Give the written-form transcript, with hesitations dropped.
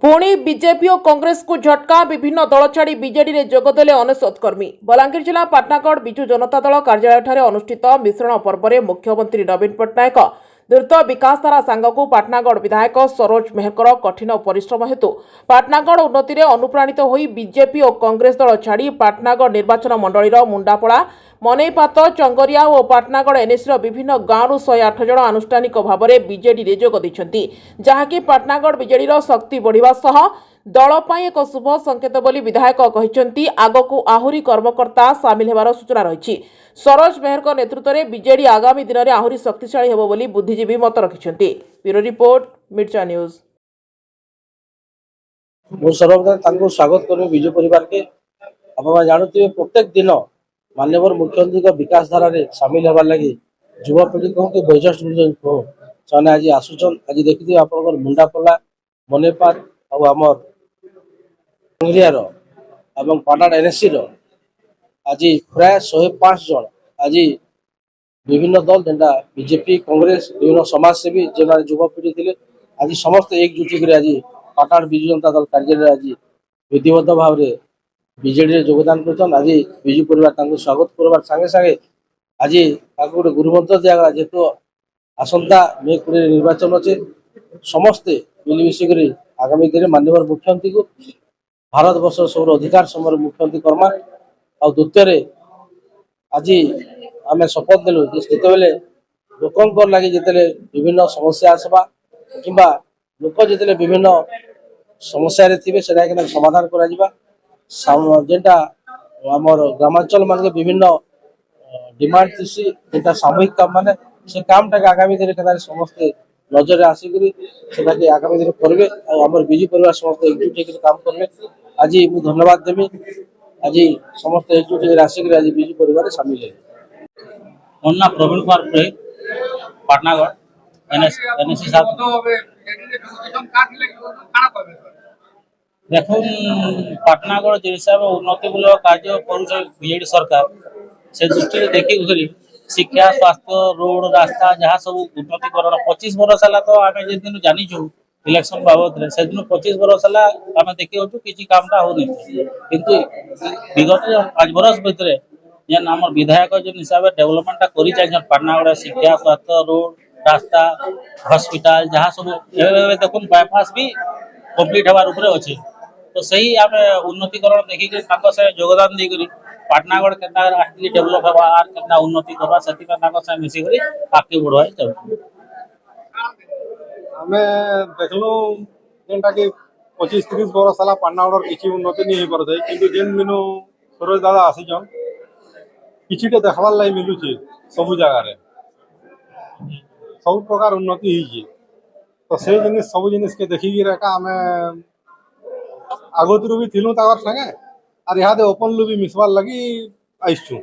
पुणी बीजेपी और कांग्रेस को झटका विभिन्न दल छाड़ी बीजेडी रे जोगदेले अनेशत कर्मी। बलांगीर जिला पाटनागढ़ विजु जनता दल कार्यालय अनुष्ठित मिश्रण पर्व में मुख्यमंत्री नवीन पट्टनायक द्रुत विकास धारा सांगक पाटनागढ़ विधायक सरोज मेहकर कठिन परिश्रम हेतु पाटनागढ़ उन्नति में अनुप्राणित होई बीजेपी और कांग्रेस दल छाड़ी पाटनागढ़ निर्वाचन मंडलीर मुंडापड़ा मनईपात चंगरिया और पाटनागढ़ एनएसी विभिन्न गांव 108 जन आनुष्ठानिक भाव में बीजेडी रे जोग दैछन्ति, जहाँकि पाटनागढ़ बीजेडी शक्ति बढ़िबा सह दल पाई एक शुभ संकेत बोली विधायक कहिसेंति। आगकू आहुरी कर्मकर्ता सामिल हेबार सूचना रही। सरोज मेहर नेतृत्व में बीजेडी आगामी दिन में आहुरी शक्तिशाली हेबो बोली बुद्धिजीवी मत रखिसेंति। ब्यूरो रिपोर्ट मिर्चा न्यूज। मु सर्वप्रथम स्वागत करूँ विजु परिवार के। आप जानते प्रत्येक दिन माननीय मुख्यमंत्री विकास धारा सामिल होबार लगी युवपीढ़ी कहूँ कि वयोज्येष्ठ कहूँ से आज आसुचन। आज देखिए आप मुंडापला मनेपात आमर पाटना एनएसी आज प्राय 105 जन आज विभिन्न दल जेनटा बीजेपी कांग्रेस विभिन्न समाजसेवी जो युवपीढ़ी थे आज समस्त एकजुट कर आज पाटना विजु जनता दल कार्यालय आज विधिवत भाव में बीजेडी योगदान कर। आज विजु परिवार स्वागत करवार संगे संगे आज गोटे गुरुमंत्र दिगला जेहेतु आसंता मे 20 निर्वाचन अच्छे समस्ते मिलमिशिक आगामी दिन माननीय मुख्यमंत्री को भारत वर्ष सब अधिकार समय मुख्यमंत्री करमा। आ द्वितीय आज आम शपथ नेलु जिते लोक लगे जिते विभिन्न समस्या आसवा कि लोक जिते विभिन्न समस्या थे से समाधान करा जेनटा आमर ग्रामांचल मान विभिन्न डिमांड थी जेटा सामूहिक काम माने से काम टाक आगामी दिन के समस्ते नजर आसिक आगामी दिन करेंगे। आम विजु परिवार समस्त एकजुट होकर काम करेंगे। आज मुझे धन्यवाद देवी आज समस्त एकजुट होकर आसिक आज विजु परिवार सामिल है। मोर ना प्रवीण कुमार पुरोहित पाटनागढ़ एनएससी देखो पाटनागढ़ जो हिसाब उन्नति मूलक कार्य कर सरकार से दृष्टि देखिक शिक्षा स्वास्थ्य रोड रास्ता जहाँ सब उन्नतिकरण 25 वर्ष है तो आम जिन जानीचु इलेक्शन बाबद से दिन 25 वर्ष है आम देखिए किसी कामटा होनी किंतु विगत 5 वर्ष भितर जेन आम विधायक जो हिसाब से डेवलपमेंट कर पाटनागढ़ शिक्षा स्वास्थ्य रोड रास्ता हॉस्पिटल जहाँ सब देखो बाईपास भी कम्प्लीट हबार उपरे अच्छे तो सही आम उन्नतिकरण देखिक से योगदान देकर पाटनागढ़ के डेवलप हवा आर के उन्नति करवा से मिसिक आगे बढ़वा चाहिए। आम देखलु जेनटा कि 25-30 वर्ष है पाटनागढ़ किसी उन्नति नहीं हो पारे कि जेन दिन सरोज दादा आसीचन कि देखबार लगे मिलूचे सब जगार सब प्रकार उन्नति होती तो से जिन सब जिन के देखिक आम आगतरू भी थिलु संगे और यहाँ ओपनलू भी मिसबार लगी आईसु।